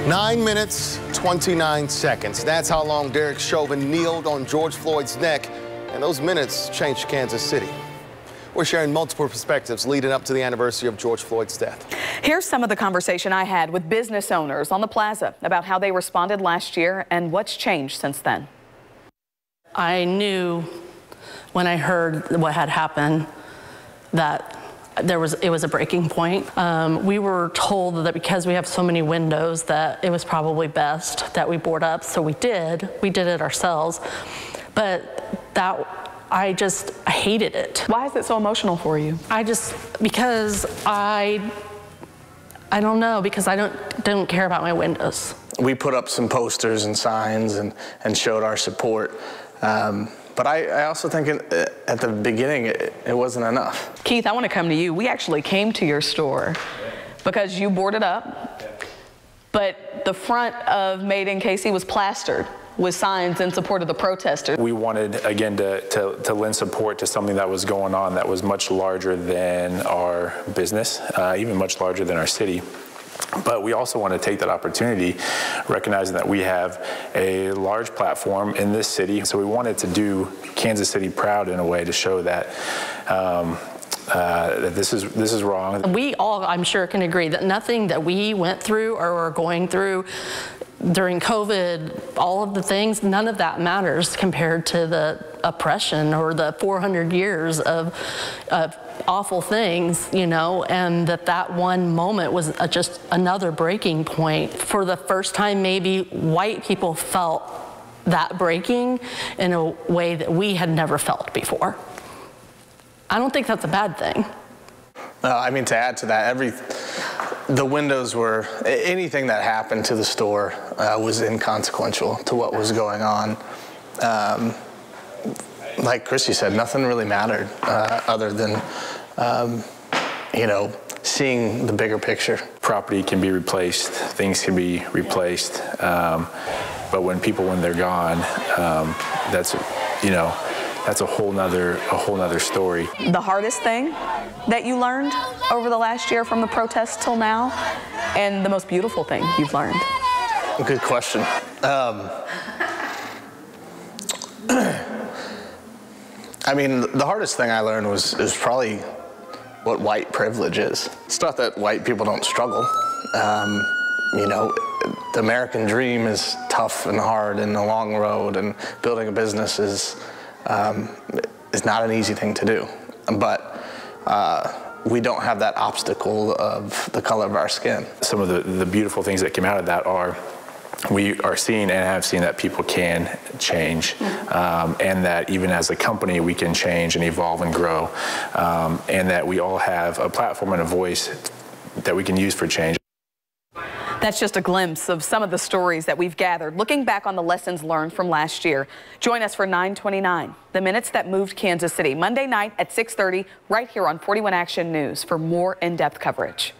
9 minutes, 29 seconds. That's how long Derek Chauvin kneeled on George Floyd's neck, and those minutes changed Kansas City. We're sharing multiple perspectives leading up to the anniversary of George Floyd's death. Here's some of the conversation I had with business owners on the plaza about how they responded last year and what's changed since then. I knew when I heard what had happened that it was a breaking point. We were told that because we have so many windows that it was probably best that we board up, so we did it ourselves, but I hated it. Why is it so emotional for you? Because I don't know, because I don't care about my windows. We put up some posters and signs and showed our support. But I also think at the beginning, it wasn't enough. Keith, I want to come to you. We actually came to your store because you boarded up, but the front of Made in KC was plastered with signs in support of the protesters. We wanted, again, to lend support to something that was going on that was much larger than our business, even much larger than our city. But we also want to take that opportunity, recognizing that we have a large platform in this city. So we wanted to do Kansas City proud in a way to show that that this is wrong. We all, I'm sure, can agree that nothing that we went through or are going through during COVID, all of the things, none of that matters compared to the oppression or the 400 years of awful things, you know, and that one moment was just another breaking point. For the first time, maybe white people felt that breaking in a way that we had never felt before. I don't think that's a bad thing. I mean, to add to that, the windows were, anything that happened to the store was inconsequential to what was going on. Like Christy said, nothing really mattered other than, you know, seeing the bigger picture. Property can be replaced, things can be replaced, but when they're gone, that's, you know, that's a whole nother story. The hardest thing that you learned over the last year from the protests till now, and the most beautiful thing you've learned? Good question. I mean, the hardest thing I learned is probably what white privilege is. It's not that white people don't struggle. You know, the American dream is tough and hard and a long road, and building a business is not an easy thing to do. But we don't have that obstacle of the color of our skin. Some of the beautiful things that came out of that are we are seeing and have seen that people can change, and that even as a company we can change and evolve and grow, and that we all have a platform and a voice that we can use for change. That's just a glimpse of some of the stories that we've gathered, looking back on the lessons learned from last year. Join us for 929, the minutes that moved Kansas City, Monday night at 6:30, right here on 41 Action News for more in-depth coverage.